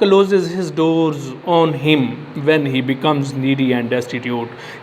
closes his doors on him when he becomes needy and destitute,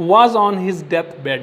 was on his death bed,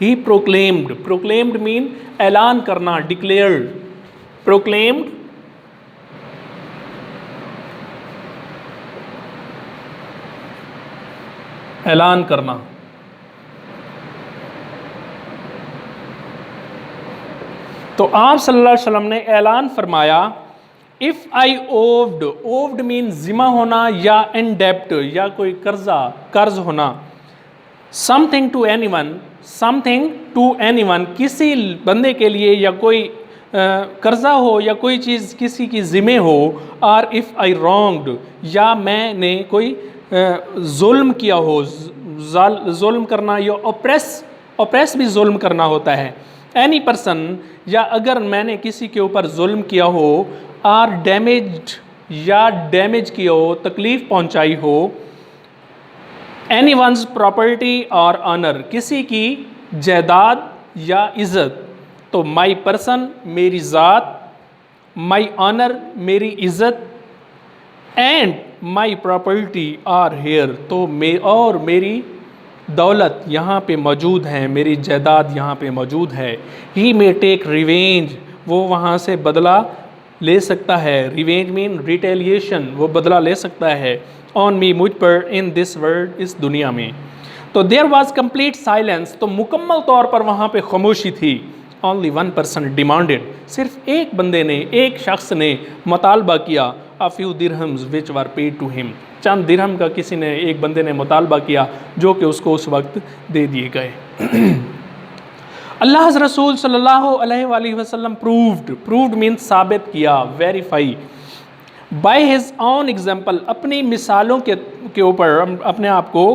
He proclaimed. Proclaimed mean اعلان کرنا, declared. Proclaimed اعلان کرنا. تو آپ صلی اللہ علیہ وسلم نے اعلان فرمایا, if I owed mean ذمہ ہونا یا in debt یا کوئی قرض ہونا, something to anyone کسی بندے کے لیے, یا کوئی قرضہ ہو یا کوئی چیز کسی کی ذمہ ہو, or if I wronged یا میں نے کوئی ظلم کیا ہو, ظلم کرنا یا oppress بھی ظلم کرنا ہوتا ہے. any person یا اگر میں نے کسی کے اوپر ظلم کیا ہو, or damaged یا ڈیمیج کیا ہو, تکلیف پہنچائی ہو, anyone's property or honor کسی کی جائیداد یا عزت, تو my person میری ذات, my honor میری عزت, and my property are here تو اور میری دولت یہاں پہ موجود ہے, میری جائیداد یہاں پہ موجود ہے. he may take revenge وہ وہاں سے بدلہ لے سکتا ہے. revenge mean retaliation, وہ بدلہ لے سکتا ہے on me مجھ پر, in this world اس دنیا میں. تو there was complete silence تو مکمل طور پر وہاں پہ خاموشی تھی. only one person demanded صرف ایک بندے نے, ایک شخص نے مطالبہ کیا, a few dirhams which were paid to him چند درہم کا کسی نے, ایک بندے نے مطالبہ کیا جو کہ اس کو اس وقت دے دیے گئے. اللہ رسول صلی اللہ علیہ وآلہ وسلم proved means ثابت کیا, verify by his own example اپنی مثالوں کے اوپر اپنے آپ کو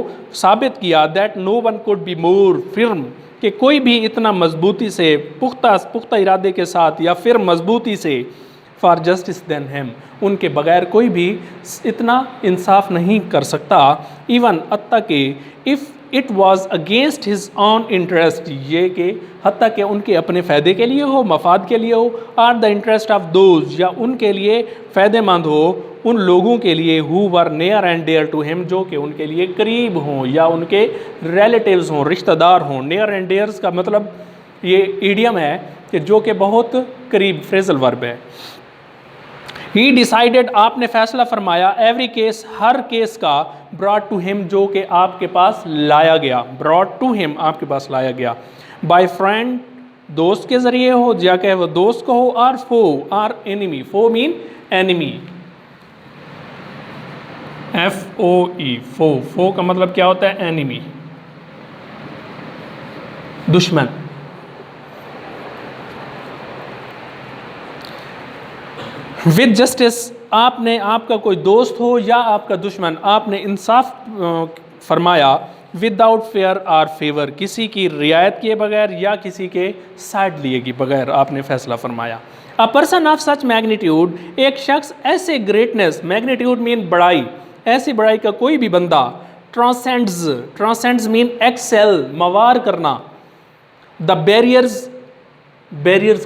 ثابت کیا, that no one could be more firm کہ کوئی بھی اتنا مضبوطی سے, پختہ ارادے کے ساتھ یا پھر مضبوطی سے, for justice than him ان کے بغیر کوئی بھی اتنا انصاف نہیں کر سکتا. even حتیٰ کہ if it was against his own interest یہ کہ حتیٰ کہ ان کے اپنے فائدے کے لیے ہو, مفاد کے لیے ہو, or the interest of those یا ان کے لیے فائدہ مند ہو ان لوگوں کے لیے who were near and dear to him جو کہ ان کے لیے قریب ہوں یا ان کے ریلیٹیوز ہوں, رشتہ دار ہوں. near and dear کا مطلب یہ ایڈیم ہے کہ جو کہ بہت قریب, فریزل ورب ہے. he decided آپ نے فیصلہ فرمایا, every case ہر کیس کا, brought to him جو کہ آپ کے پاس لایا گیا, brought to him آپ کے پاس لایا گیا, by friend دوست کے ذریعے ہو یا کہ وہ دوست کو ہو, or foe or enemy, foe mean enemy, F-O-E foe کا مطلب کیا ہوتا ہے, enemy دشمن. with justice آپ نے, آپ کا کوئی دوست ہو یا آپ کا دشمن, آپ نے انصاف فرمایا, without fear or favor کسی کی رعایت کیے بغیر یا کسی کے سائڈ لیے کی بغیر آپ نے فیصلہ فرمایا. a person of such magnitude ایک شخص ایسے greatness, magnitude mean بڑائی, ایسی بڑائی کا کوئی بھی بندہ, transcends mean excel موار کرنا, the barriers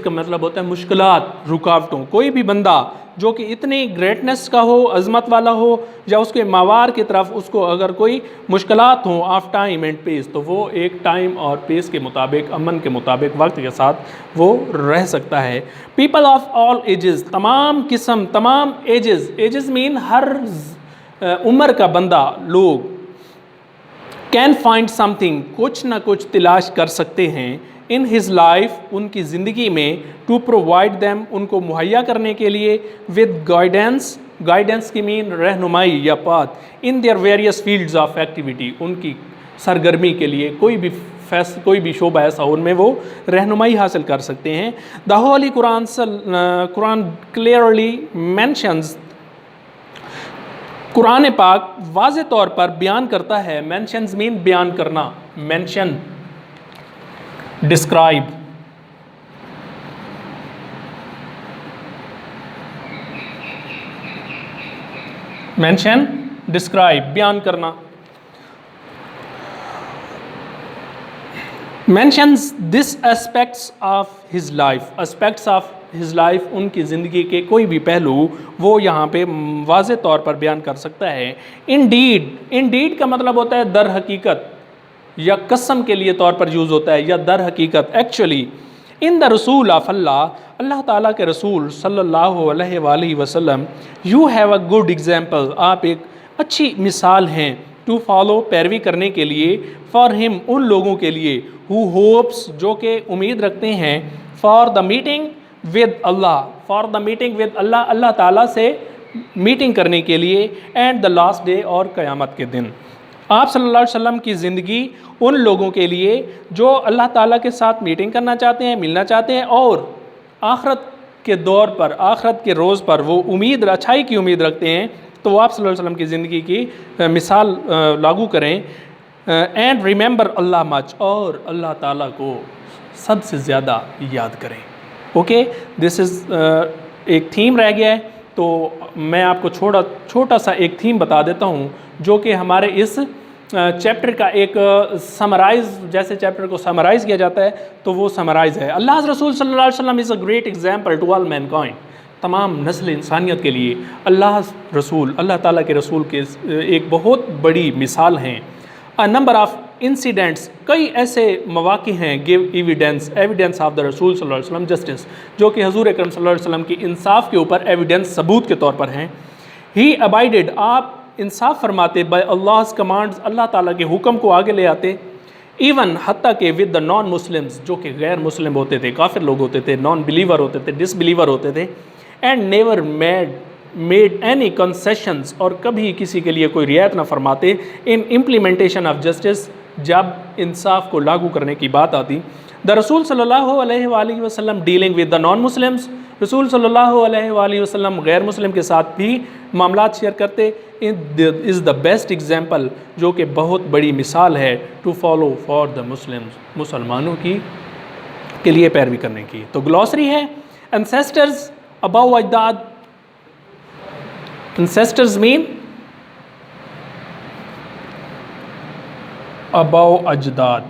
کا مطلب ہوتا ہے مشکلات, رکاوٹوں. کوئی بھی بندہ جو کہ اتنی گریٹنس کا ہو, عظمت والا ہو, یا اس کے ماوار کی طرف اس کو اگر کوئی مشکلات ہوں, آف ٹائم اینڈ پیس تو وہ ایک ٹائم اور پیس کے مطابق, امن کے مطابق, وقت کے ساتھ وہ رہ سکتا ہے. پیپل آف آل ایجز تمام قسم, تمام ایجز مین ہر عمر کا بندہ, لوگ, کین فائنڈ سم تھنگ کچھ نہ کچھ تلاش کر سکتے ہیں, in his life ان کی زندگی میں, to provide them ان کو مہیا کرنے کے لیے, with guidance کی مین رہنمائی یا path, in their various fields of activity ان کی سرگرمی کے لیے, کوئی بھی شعبہ ایسا ان میں وہ رہنمائی حاصل کر سکتے ہیں. the holy Quran clearly mentions قرآن پاک واضح طور پر بیان کرتا ہے, mentions mean بیان کرنا, mention describe mention describe بیان کرنا, mentions this aspects of his life ان کی زندگی کے کوئی بھی پہلو وہ یہاں پہ واضح طور پر بیان کر سکتا ہے. indeed کا مطلب ہوتا ہے در حقیقت, یا قسم کے لیے طور پر یوز ہوتا ہے یا در حقیقت ایکچولی ان دا رسول آف اللہ، اللہ تعالیٰ کے رسول صلی اللہ علیہ وآلہ وسلم، you have a good example, آپ ایک اچھی مثال ہیں، ٹو فالو، پیروی کرنے کے لیے، فار ہم، ان لوگوں کے لیے، ہو ہوپس، جو کہ امید رکھتے ہیں، فار دا میٹنگ ود اللہ، فار دا میٹنگ ود اللہ، اللہ تعالیٰ سے میٹنگ کرنے کے لیے، اینڈ دا لاسٹ ڈے، اور قیامت کے دن۔ آپ صلی اللہ علیہ وسلم کی زندگی ان لوگوں کے لیے جو اللہ تعالیٰ کے ساتھ میٹنگ کرنا چاہتے ہیں، ملنا چاہتے ہیں، اور آخرت کے دور پر، آخرت کے روز پر وہ امید، اچھائی کی امید رکھتے ہیں، تو وہ آپ صلی اللہ علیہ وسلم کی زندگی کی مثال لاگو کریں۔ اینڈ ریممبر اللہ مچ، اور اللہ تعالیٰ کو سب سے زیادہ یاد کریں۔ اوکے، دس از ایک تھیم رہ گیا ہے، تو میں آپ کو چھوٹا سا ایک تھیم بتا دیتا ہوں جو کہ ہمارے اس چیپٹر کا ایک سمرائز، جیسے چیپٹر کو سمرائز کیا جاتا ہے تو وہ سمرائز ہے۔ اللہ رسول صلی اللہ علیہ وسلم is a great example to all mankind, تمام نسل انسانیت کے لیے اللہ رسول، اللہ تعالیٰ کے رسول کے ایک بہت بڑی مثال ہیں۔ نمبر آف انسیڈنٹس، کئی ایسے مواقع ہیں، گیو ایویڈنس آف دا رسول صلی اللہ علیہ وسلم جسٹس، جو کہ حضور اکرم صلی اللہ علیہ وسلم کی انصاف کے اوپر ایویڈنس، ثبوت کے طور پر ہیں۔ ہی ابائڈیڈ، آپ انصاف فرماتے، بائی اللہ's کمانڈز، اللہ تعالیٰ کے حکم کو آگے لے آتے، ایون حتیٰ کہ ود دا نان مسلمز، جو کہ غیر مسلم ہوتے تھے، کافر لوگ ہوتے تھے، نان بلیور ہوتے تھے، ڈس بلیور ہوتے تھے، and never made any concessions, اور کبھی کسی کے لیے کوئی رعایت نہ فرماتے، ان امپلیمنٹیشن آف جسٹس، جب انصاف کو لاگو کرنے کی بات آتی۔ دا رسول صلی اللہ علیہ وآلہ وسلم dealing with the non Muslims, رسول صلی اللہ علیہ وآلہ وسلم غیر مسلم کے ساتھ بھی معاملات شیئر کرتے، از دا بیسٹ ایگزامپل، جو کہ بہت بڑی مثال ہے، to follow for the Muslims, مسلمانوں کی کے لیے پیروی کرنے کی۔ تو گلوسری ہے، انسیسٹرز، اباؤ اجداد، انسیسٹرز مین اباؤ اجداد،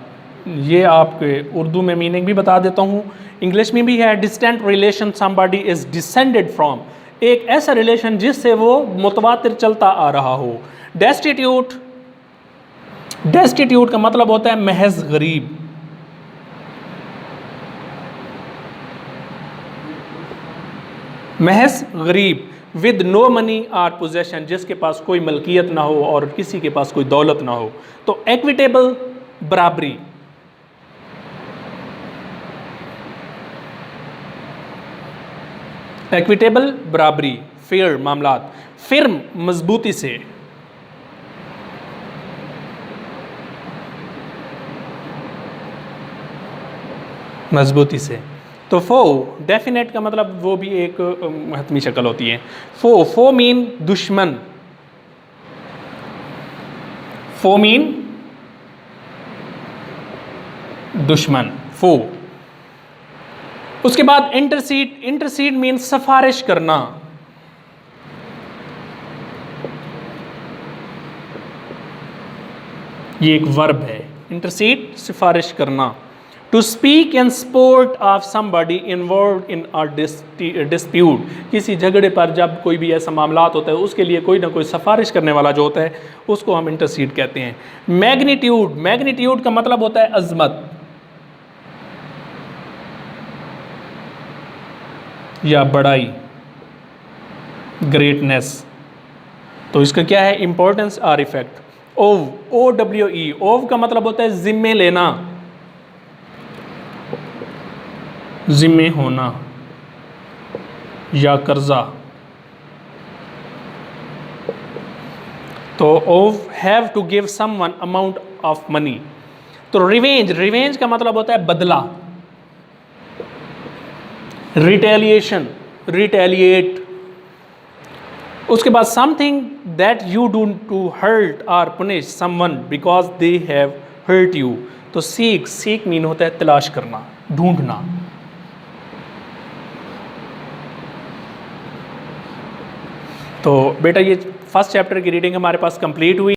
یہ آپ کے اردو میں میننگ بھی بتا دیتا ہوں، انگلش میں بھی ہے، distant relation, somebody is descended from، ایک ایسا ریلیشن جس سے وہ متواتر چلتا آ رہا ہو۔ ڈیسٹیٹیوٹ، ڈیسٹیٹیوٹ کا مطلب ہوتا ہے محض غریب، محض غریب، with no money or position, جس کے پاس کوئی ملکیت نہ ہو اور کسی کے پاس کوئی دولت نہ ہو۔ تو ایکویٹیبل، برابری، ایکویٹیبل، برابری، فیئر معاملات، فرم، مضبوطی سے، مضبوطی سے۔ تو فو، ڈیفینیٹ کا مطلب وہ بھی ایک حتمی شکل ہوتی ہے۔ فو مین دشمن، فو مین دشمن، فو۔ اس کے بعد انٹرسیڈ، انٹرسیڈ مین سفارش کرنا، یہ ایک ورب ہے، انٹرسیڈ، سفارش کرنا۔ To speak in support of somebody involved in dispute, کسی جھگڑے پر جب کوئی بھی ایسا معاملات ہوتا ہے اس کے لیے کوئی نہ کوئی سفارش کرنے والا جو ہوتا ہے اس کو ہم انٹرسیڈ کہتے ہیں۔ میگنیٹیوڈ، میگنیٹیوڈ کا مطلب ہوتا ہے عظمت یا بڑائی، گریٹنیس۔ تو اس کا کیا ہے، امپورٹنس اور ایفیکٹ۔ اوو، او ڈبلیو ای، اوو کا مطلب ہوتا ہے ذمے لینا، ذمے ہونا یا قرضہ۔ تو owe, have to give some one amount of money. تو ریونج، ریونج کا مطلب ہوتا ہے بدلہ، ریٹیلیشن، ریٹیلیٹ۔ اس کے بعد something that you do to hurt or punish someone because they have hurt you. تو سیک، سیک مین ہوتا ہے تلاش کرنا، ڈھونڈنا۔ تو بیٹا یہ فرسٹ چیپٹر کی ریڈنگ ہمارے پاس کمپلیٹ ہوئی۔